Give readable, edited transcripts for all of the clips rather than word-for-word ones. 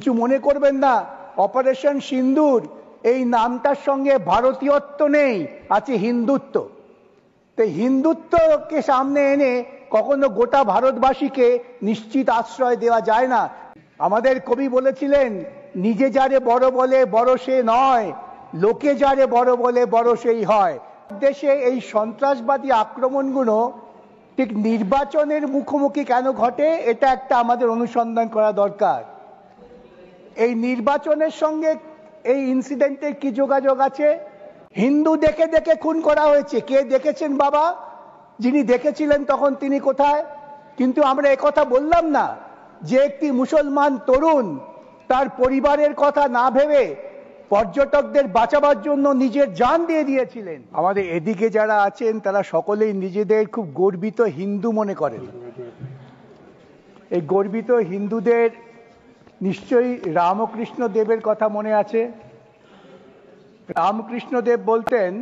কিছু মনে করবেন না, অপারেশন সিন্দুর এই নামটার সঙ্গে ভারতীয়ত্ব নেই, আছে হিন্দুত্ব। তো হিন্দুত্বকে সামনে এনে কখনো গোটা ভারতবাসীকে নিশ্চিত আশ্রয় দেওয়া যায় না। আমাদের কবি বলেছিলেন, নিজে যারে বড় বলে বড় সে নয়, লোকে যারে বড় বলে বড় সেই হয়। দেশে এই সন্ত্রাসবাদী আক্রমণগুলো ঠিক নির্বাচনের মুখোমুখি কেন ঘটে, এটা একটা আমাদের অনুসন্ধান করা দরকার। এই নির্বাচনের সঙ্গে এই ইনসিডেন্টের কি যোগাযোগ আছে? হিন্দু দেখে দেখে খুন করা হয়েছে। কে দেখেছেন বাবা? যিনি দেখেছিলেন তখন তিনি কোথায়? কিন্তু আমরা একথা বললাম না যে একটি মুসলমান তরুণ তার পরিবারের কথা না ভেবে পর্যটকদের বাঁচাবার জন্য নিজের জান দিয়ে দিয়েছিলেন। আমাদের এদিকে যারা আছেন তারা সকলেই নিজেদের খুব গর্বিত হিন্দু মনে করেন। এই গর্বিত হিন্দুদের নিশ্চয়ই রামকৃষ্ণ দেবের কথা মনে আছে। রামকৃষ্ণ দেব বলতেন,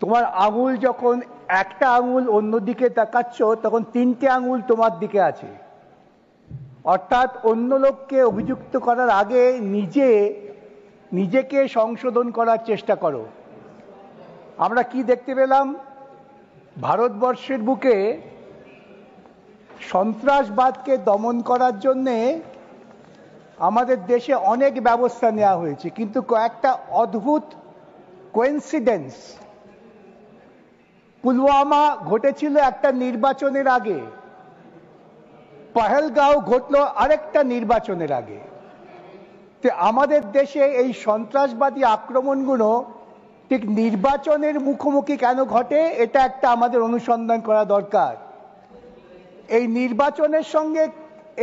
তোমার আঙুল যখন একটা আঙুল অন্যদিকে তাকাচ্ছ তখন তিনটে আঙুল তোমার দিকে আছে। অর্থাৎ অন্য লোককে অভিযুক্ত করার আগে নিজেকে সংশোধন করার চেষ্টা করো। আমরা কি দেখতে পেলাম? ভারতবর্ষের বুকে সন্ত্রাসবাদকে দমন করার জন্যে আমাদের দেশে অনেক ব্যবস্থা নেওয়া হয়েছে, কিন্তু কয়েকটা অদ্ভুত কোইন্সিডেন্স। পুলওয়ামা ঘটেছিল একটা নির্বাচনের আগে, পহেলগাঁও ঘটলো আরেকটা নির্বাচনের আগে। তো আমাদের দেশে এই সন্ত্রাসবাদী আক্রমণগুলো ঠিক নির্বাচনের মুখোমুখি কেন ঘটে, এটা একটা আমাদের অনুসন্ধান করা দরকার। এই নির্বাচনের সঙ্গে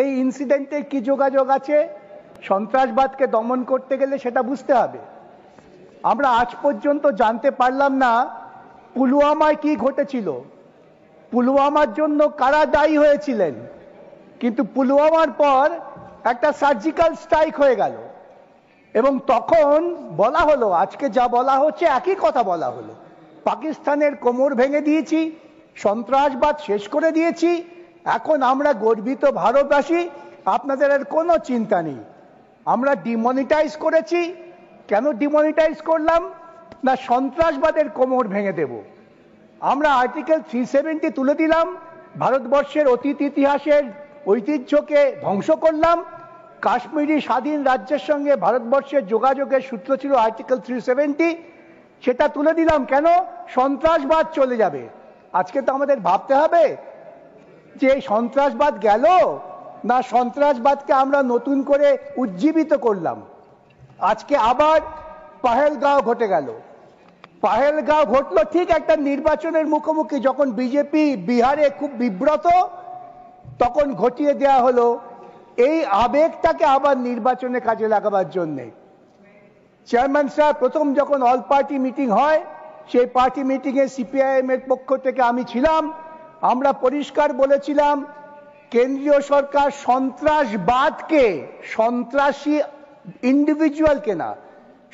এই ইনসিডেন্টের কি যোগাযোগ আছে? সন্ত্রাসবাদকে দমন করতে গেলে সেটা বুঝতে হবে। আমরা আজ পর্যন্ত জানতে পারলাম না পুলওয়ামায় কি ঘটেছিল, পুলওয়ামার জন্য কারা দায়ী হয়েছিলেন। কিন্তু পুলওয়ামার পর একটা সার্জিক্যাল স্ট্রাইক হয়ে গেল এবং তখন বলা হলো, আজকে যা বলা হচ্ছে একই কথা বলা হলো, পাকিস্তানের কোমর ভেঙে দিয়েছি, সন্ত্রাসবাদ শেষ করে দিয়েছি, এখন আমরা গর্বিত ভারতবাসী, আপনাদের আর কোনো চিন্তা নেই। আমরা ডিমনিটাইজ করেছি। কেন ডিমনিটাইজ করলাম? না, সন্ত্রাসবাদের কোমর ভেঙে দেব। আমরা আর্টিকেল 370 তুলে দিলাম, ভারতবর্ষের অতীত ইতিহাসের ঐতিহ্যকে ধ্বংস করলাম। কাশ্মীরি স্বাধীন রাজ্যের সঙ্গে ভারতবর্ষের যোগাযোগের সূত্র ছিল আর্টিকেল 370, সেটা তুলে দিলাম। কেন? সন্ত্রাসবাদ চলে যাবে। আজকে তো আমাদের ভাবতে হবে যে সন্ত্রাসবাদ গেল না সন্ত্রাসবাদকে আমরা নতুন করে উজ্জীবিত করলাম। আজকে আবার পহেলগাঁও ঘটে গেল। পহেলগাঁও ঘটলো ঠিক একটা নির্বাচনের মুখোমুখি, যখন বিজেপি বিহারে খুব বিব্রত, তখন ঘটিয়ে দেয়া হলো এই আবেগটাকে আবার নির্বাচনে কাজে লাগাবার জন্যে। চেয়ারম্যান সাহেব, প্রথম যখন অল পার্টি মিটিং হয়, সেই পার্টি মিটিংয়ে সিপিআইএম এর পক্ষ থেকে আমি ছিলাম। আমরা পরিষ্কার বলেছিলাম কেন্দ্রীয় সরকার সন্ত্রাসবাদকে, সন্ত্রাসী ইন্ডিভিজুয়ালকে না,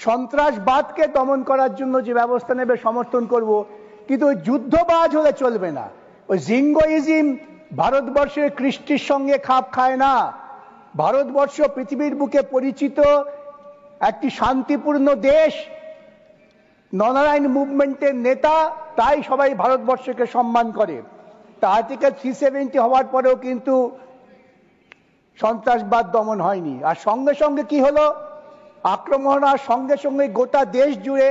সন্ত্রাসবাদকে দমন করার জন্য যে ব্যবস্থা নেবে সমর্থন করব, কিন্তু ওই যুদ্ধবাজ হলে চলবে না। ওই জিঙ্গোইজম ভারতবর্ষের কৃষ্টির সঙ্গে খাপ খায় না। ভারতবর্ষ পৃথিবীর বুকে পরিচিত একটি শান্তিপূর্ণ দেশ, ননারায়ণ মুভমেন্টের নেতা, তাই সবাই ভারতবর্ষকে সম্মান করে। তা আর্টিকেল 370 হওয়ার পরেও কিন্তু সন্ত্রাসবাদ দমন হয়নি। আর সঙ্গে সঙ্গে কি হলো? আক্রমণ আর সঙ্গে সঙ্গে গোটা দেশ জুড়ে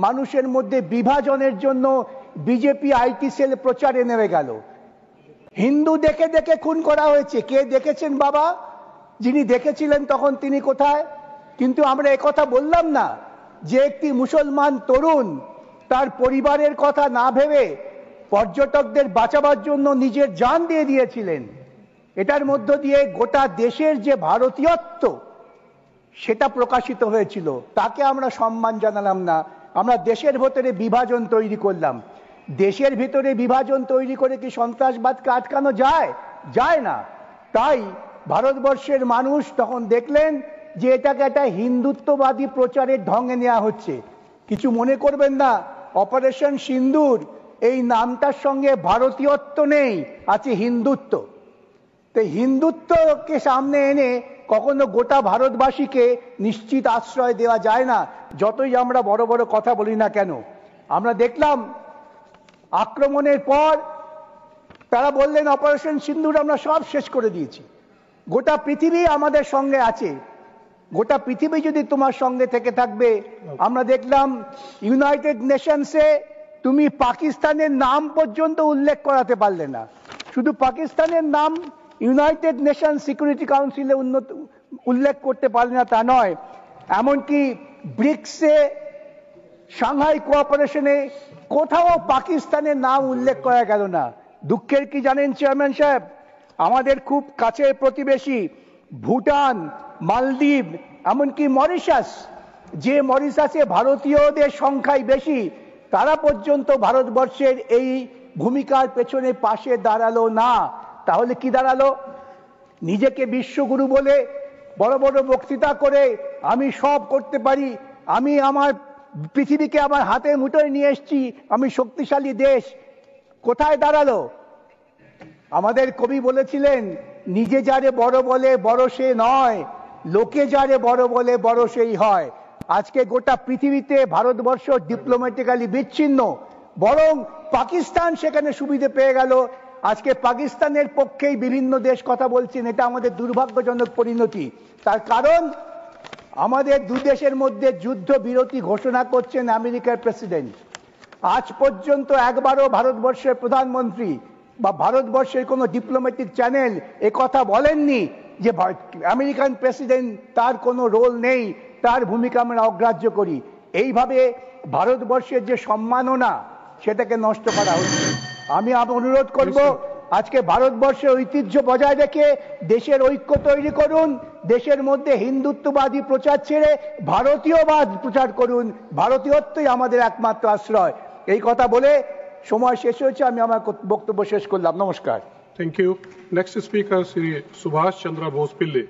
মানুষের মধ্যে বিভাজনের জন্য বিজেপি আইটি সেল প্রচারে নেমে গেল। হিন্দু দেখে দেখে খুন করা হয়েছে। কে দেখেছেন বাবা? যিনি দেখেছিলেন তখন তিনি কোথায়? কিন্তু আমরা একথা বললাম না যে একটি মুসলমান তরুণ তার পরিবারের কথা না ভেবে পর্যটকদের বাঁচাবার জন্য নিজের জান দিয়ে দিয়েছিলেন। এটার মধ্য দিয়ে গোটা দেশের যে ভারতীয়ত্ব সেটা প্রকাশিত হয়েছিল, তাকে আমরা সম্মান জানালাম না। আমরা দেশের ভেতরে বিভাজন তৈরি করলাম। দেশের ভিতরে বিভাজন তৈরি করে কি সন্ত্রাসবাদকে আটকানো যায়? যায় না। তাই ভারতবর্ষের মানুষ তখন দেখলেন যে এটাকে একটা হিন্দুত্ববাদী প্রচারের ঢঙ্গে নেওয়া হচ্ছে। কিছু মনে করবেন না, অপারেশন সিন্দুর এই নামটার সঙ্গে ভারতীয়ত্ব নেই, আছে হিন্দুত্ব। তো হিন্দুত্বকে সামনে এনে কখনো গোটা ভারতবাসীকে নিশ্চিত আশ্রয় দেওয়া যায় না, যতই আমরা বড় বড় কথা বলি না কেন। আমরা দেখলাম আক্রমণের পর তারা বললেন অপারেশন সিন্দুর আমরা সব শেষ করে দিয়েছি। গোটা পৃথিবী আমাদের সঙ্গে আছে, গোটা পৃথিবী যদি তোমার সঙ্গে থেকে থাকবে। আমরা দেখলাম ইউনাইটেড নেশনসে তুমি পাকিস্তানের নাম পর্যন্ত উল্লেখ করাতে পারলে না। শুধু পাকিস্তানের নাম ইউনাইটেড নেশন সিকিউরিটি কাউন্সিলে উল্লেখ করতে পারলে না তা নয়, এমনকি ব্রিক্সে, সাংহাই কোঅপারেশনে কোথাও পাকিস্তানের নাম উল্লেখ করা গেল না। দুঃখের কি জানেন চেয়ারম্যান সাহেব, আমাদের খুব কাছের প্রতিবেশী ভুটান, মালদ্বীপ, এমনকি মরিশাস, যে মরিশাসে ভারতীয়দের সংখ্যাই বেশি, তারা পর্যন্ত ভারতবর্ষের এই ভূমিকার পেছনে পাশে দাঁড়ালো না। তাহলে কি দাঁড়ালো? নিজেকে বিশ্বগুরু বলে বড় বড় বক্তৃতা করে আমি সব করতে পারি, আমি আমার পৃথিবীকে আমার হাতের মুঠোয় নিয়ে এসেছি, আমি শক্তিশালী দেশ, কোথায় দাঁড়ালো? আমাদের কবি বলেছিলেন, নিজে যারে বড় বলে বড় সে নয়, লোকে যারে বড় বলে বড় সেই হয়। আজকে গোটা পৃথিবীতে ভারতবর্ষ ডিপ্লোম্যাটিক্যালি বিচ্ছিন্ন, বরং পাকিস্তান সেখানে সুবিধে পেয়ে গেল। আজকে পাকিস্তানের পক্ষেই বিভিন্ন দেশ কথা বলছেন, এটা আমাদের দুর্ভাগ্যজনক পরিণতি। তার কারণ আমাদের দু দেশের মধ্যে যুদ্ধ বিরতি ঘোষণা করছেন আমেরিকার প্রেসিডেন্ট। আজ পর্যন্ত একবারও ভারতবর্ষের প্রধানমন্ত্রী বা ভারতবর্ষের কোনো ডিপ্লোম্যাটিক চ্যানেল এ কথা বলেননি যে আমেরিকান প্রেসিডেন্ট তার কোনো রোল নেই, তার ভূমিকা আমরা অগ্রাহ্য করি। এইভাবে ভারতবর্ষের যে সম্মাননা সেটাকে নষ্ট করা হচ্ছে। আমি অনুরোধ করব, আজকে ভারতবর্ষের ঐতিহ্য বজায় রেখে দেশের ঐক্য তৈরি করুন, দেশের মধ্যে হিন্দুত্ববাদী প্রচার ছেড়ে ভারতীয়বাদ প্রচার করুন, ভারতীয়ত্বই আমাদের একমাত্র আশ্রয়। এই কথা বলে সময় শেষ হয়েছে, আমি আমার বক্তব্য শেষ করলাম। নমস্কার। Thank you. Next speaker, Sri Subhash Chandra Bose Pille.